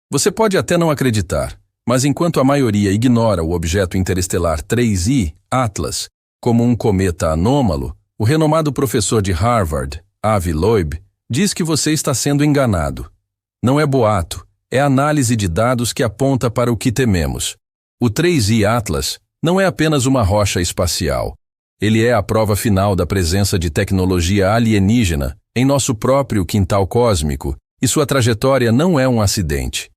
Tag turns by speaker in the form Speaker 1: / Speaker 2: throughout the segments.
Speaker 1: Você pode até não acreditar, mas enquanto a maioria ignora o objeto interestelar 3I, Atlas, como um cometa anômalo, o renomado professor de Harvard, Avi Loeb, diz que você está sendo enganado. Não é boato, é análise de dados que aponta para o que tememos. O 3I Atlas não é apenas uma rocha espacial. Ele é a prova final da presença de tecnologia alienígena em nosso próprio quintal cósmico, e sua trajetória não é um acidente.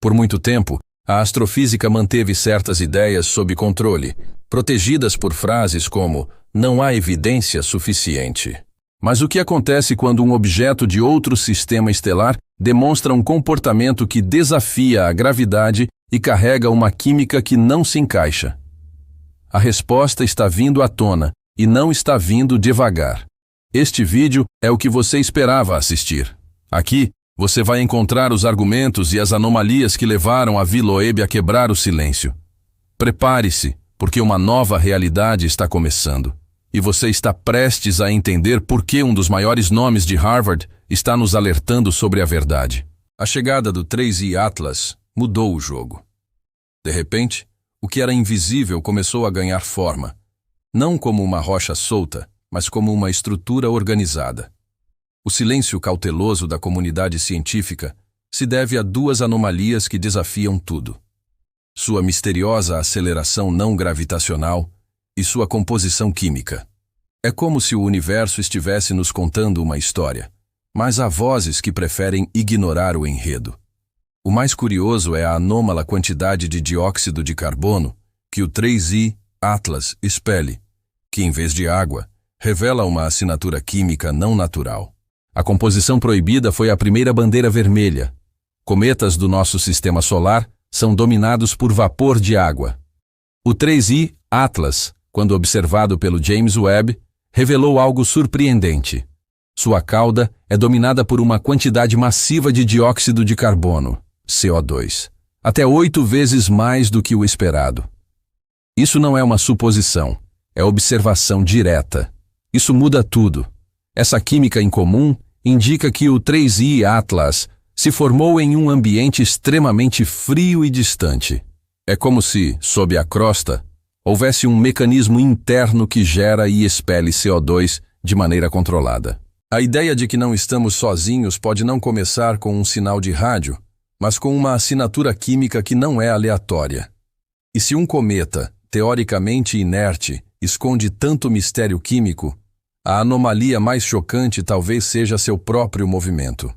Speaker 1: Por muito tempo, a astrofísica manteve certas ideias sob controle, protegidas por frases como "não há evidência suficiente". Mas o que acontece quando um objeto de outro sistema estelar demonstra um comportamento que desafia a gravidade e carrega uma química que não se encaixa? A resposta está vindo à tona, e não está vindo devagar. Este vídeo é o que você esperava assistir. Aqui, você vai encontrar os argumentos e as anomalias que levaram Avi Loeb a quebrar o silêncio. Prepare-se, porque uma nova realidade está começando. E você está prestes a entender por que um dos maiores nomes de Harvard está nos alertando sobre a verdade. A chegada do 3I Atlas mudou o jogo. De repente, o que era invisível começou a ganhar forma, não como uma rocha solta, mas como uma estrutura organizada. O silêncio cauteloso da comunidade científica se deve a duas anomalias que desafiam tudo: sua misteriosa aceleração não gravitacional e sua composição química. É como se o universo estivesse nos contando uma história, mas há vozes que preferem ignorar o enredo. O mais curioso é a anômala quantidade de dióxido de carbono que o 3I Atlas expele, que em vez de água, revela uma assinatura química não natural. A composição proibida foi a primeira bandeira vermelha. Cometas do nosso sistema solar são dominados por vapor de água. O 3I Atlas, quando observado pelo James Webb, revelou algo surpreendente. Sua cauda é dominada por uma quantidade massiva de dióxido de carbono, CO2, até 8 vezes mais do que o esperado. Isso não é uma suposição, é observação direta. Isso muda tudo. Essa química incomum indica que o 3I Atlas se formou em um ambiente extremamente frio e distante. É como se, sob a crosta, houvesse um mecanismo interno que gera e expele CO2 de maneira controlada. A ideia de que não estamos sozinhos pode não começar com um sinal de rádio, mas com uma assinatura química que não é aleatória. E se um cometa, teoricamente inerte, esconde tanto mistério químico, a anomalia mais chocante talvez seja seu próprio movimento.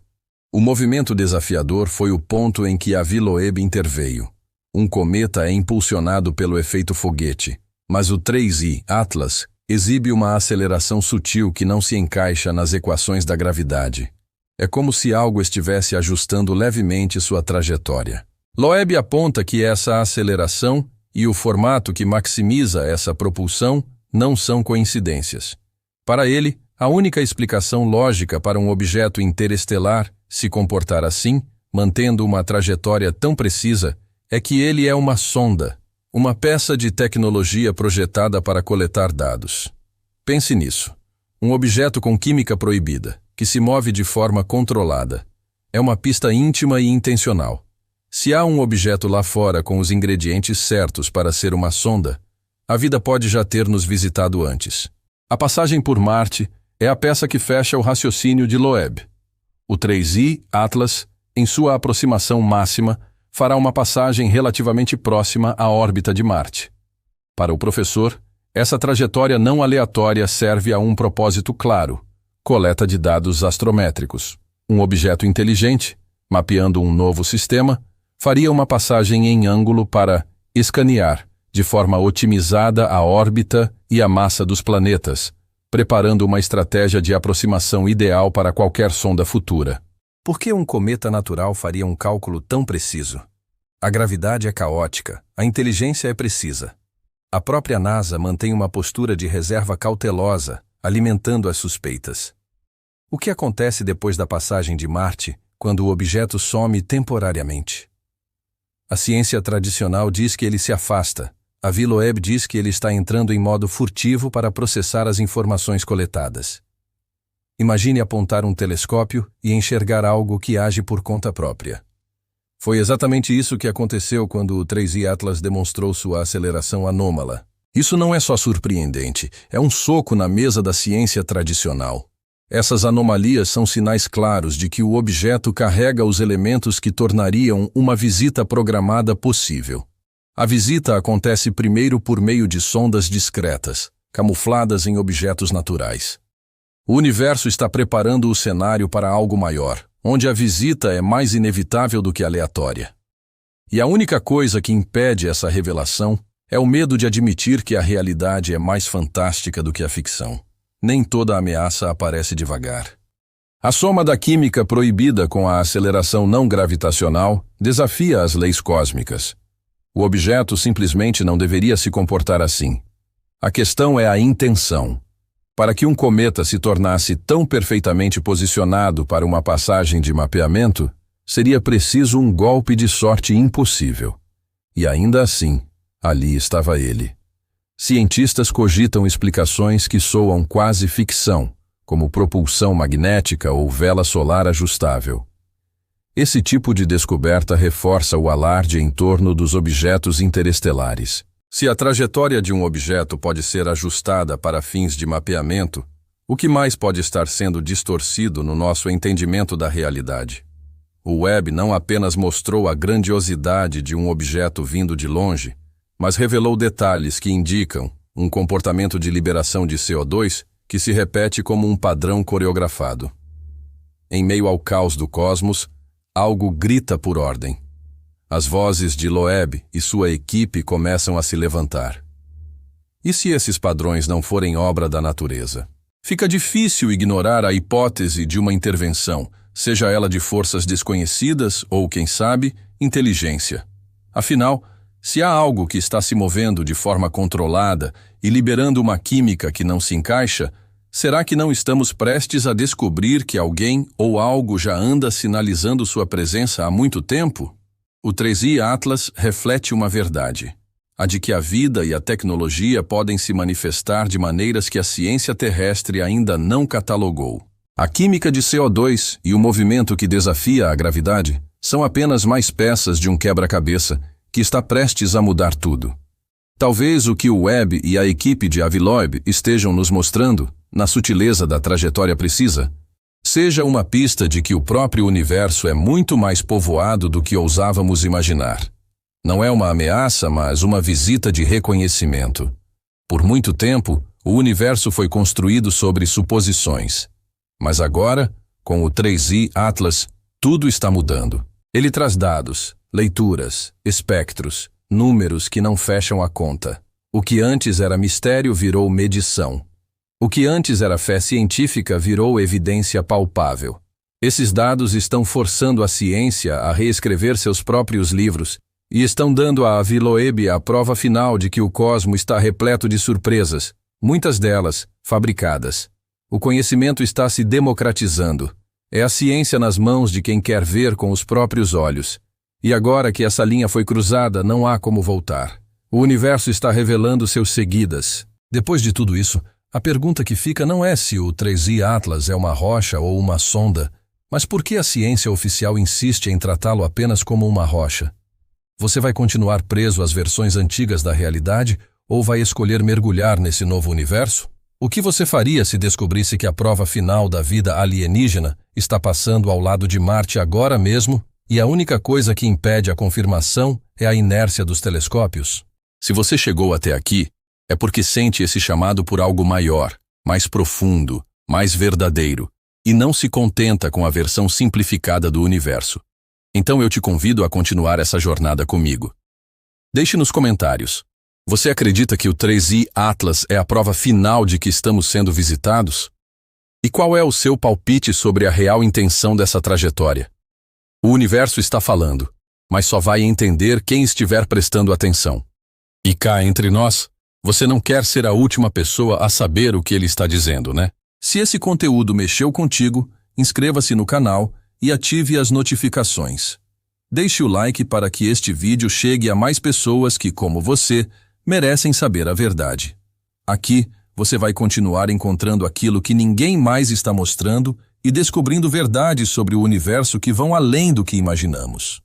Speaker 1: O movimento desafiador foi o ponto em que Avi Loeb interveio. Um cometa é impulsionado pelo efeito foguete, mas o 3I Atlas exibe uma aceleração sutil que não se encaixa nas equações da gravidade. É como se algo estivesse ajustando levemente sua trajetória. Loeb aponta que essa aceleração e o formato que maximiza essa propulsão não são coincidências. Para ele, a única explicação lógica para um objeto interestelar se comportar assim, mantendo uma trajetória tão precisa, é que ele é uma sonda, uma peça de tecnologia projetada para coletar dados. Pense nisso. Um objeto com química proibida, que se move de forma controlada. É uma pista íntima e intencional. Se há um objeto lá fora com os ingredientes certos para ser uma sonda, a vida pode já ter nos visitado antes. A passagem por Marte é a peça que fecha o raciocínio de Loeb. O 3I Atlas, em sua aproximação máxima, fará uma passagem relativamente próxima à órbita de Marte. Para o professor, essa trajetória não aleatória serve a um propósito claro: coleta de dados astrométricos. Um objeto inteligente, mapeando um novo sistema, faria uma passagem em ângulo para escanear, de forma otimizada, a órbita e a massa dos planetas, preparando uma estratégia de aproximação ideal para qualquer sonda futura. Por que um cometa natural faria um cálculo tão preciso? A gravidade é caótica, a inteligência é precisa. A própria NASA mantém uma postura de reserva cautelosa, alimentando as suspeitas. O que acontece depois da passagem de Marte, quando o objeto some temporariamente? A ciência tradicional diz que ele se afasta. Avi Loeb diz que ele está entrando em modo furtivo para processar as informações coletadas. Imagine apontar um telescópio e enxergar algo que age por conta própria. Foi exatamente isso que aconteceu quando o 3i Atlas demonstrou sua aceleração anômala. Isso não é só surpreendente, é um soco na mesa da ciência tradicional. Essas anomalias são sinais claros de que o objeto carrega os elementos que tornariam uma visita programada possível. A visita acontece primeiro por meio de sondas discretas, camufladas em objetos naturais. O universo está preparando o cenário para algo maior, onde a visita é mais inevitável do que aleatória. E a única coisa que impede essa revelação é o medo de admitir que a realidade é mais fantástica do que a ficção. Nem toda ameaça aparece devagar. A soma da química proibida com a aceleração não gravitacional desafia as leis cósmicas. O objeto simplesmente não deveria se comportar assim. A questão é a intenção. Para que um cometa se tornasse tão perfeitamente posicionado para uma passagem de mapeamento, seria preciso um golpe de sorte impossível. E ainda assim, ali estava ele. Cientistas cogitam explicações que soam quase ficção, como propulsão magnética ou vela solar ajustável. Esse tipo de descoberta reforça o alarde em torno dos objetos interestelares. Se a trajetória de um objeto pode ser ajustada para fins de mapeamento, o que mais pode estar sendo distorcido no nosso entendimento da realidade? O Webb não apenas mostrou a grandiosidade de um objeto vindo de longe, mas revelou detalhes que indicam um comportamento de liberação de CO2 que se repete como um padrão coreografado. Em meio ao caos do cosmos, algo grita por ordem. As vozes de Loeb e sua equipe começam a se levantar. E se esses padrões não forem obra da natureza? Fica difícil ignorar a hipótese de uma intervenção, seja ela de forças desconhecidas ou, quem sabe, inteligência. Afinal, se há algo que está se movendo de forma controlada e liberando uma química que não se encaixa, será que não estamos prestes a descobrir que alguém ou algo já anda sinalizando sua presença há muito tempo? O 3i Atlas reflete uma verdade, a de que a vida e a tecnologia podem se manifestar de maneiras que a ciência terrestre ainda não catalogou. A química de CO2 e o movimento que desafia a gravidade são apenas mais peças de um quebra-cabeça que está prestes a mudar tudo. Talvez o que o Webb e a equipe de Avi Loeb estejam nos mostrando, na sutileza da trajetória precisa, seja uma pista de que o próprio universo é muito mais povoado do que ousávamos imaginar. Não é uma ameaça, mas uma visita de reconhecimento. Por muito tempo, o universo foi construído sobre suposições. Mas agora, com o 3i Atlas, tudo está mudando. Ele traz dados, leituras, espectros, números que não fecham a conta. O que antes era mistério virou medição. O que antes era fé científica virou evidência palpável. Esses dados estão forçando a ciência a reescrever seus próprios livros e estão dando a Avi Loeb a prova final de que o cosmo está repleto de surpresas, muitas delas fabricadas. O conhecimento está se democratizando. É a ciência nas mãos de quem quer ver com os próprios olhos. E agora que essa linha foi cruzada, não há como voltar. O universo está revelando seus seguidas. Depois de tudo isso, a pergunta que fica não é se o 3i Atlas é uma rocha ou uma sonda, mas por que a ciência oficial insiste em tratá-lo apenas como uma rocha? Você vai continuar preso às versões antigas da realidade ou vai escolher mergulhar nesse novo universo? O que você faria se descobrisse que a prova final da vida alienígena está passando ao lado de Marte agora mesmo e a única coisa que impede a confirmação é a inércia dos telescópios? Se você chegou até aqui, é porque sente esse chamado por algo maior, mais profundo, mais verdadeiro, e não se contenta com a versão simplificada do universo. Então eu te convido a continuar essa jornada comigo. Deixe nos comentários. Você acredita que o 3i Atlas é a prova final de que estamos sendo visitados? E qual é o seu palpite sobre a real intenção dessa trajetória? O universo está falando, mas só vai entender quem estiver prestando atenção. E cá entre nós, você não quer ser a última pessoa a saber o que ele está dizendo, né? Se esse conteúdo mexeu contigo, inscreva-se no canal e ative as notificações. Deixe o like para que este vídeo chegue a mais pessoas que, como você, merecem saber a verdade. Aqui, você vai continuar encontrando aquilo que ninguém mais está mostrando e descobrindo verdades sobre o universo que vão além do que imaginamos.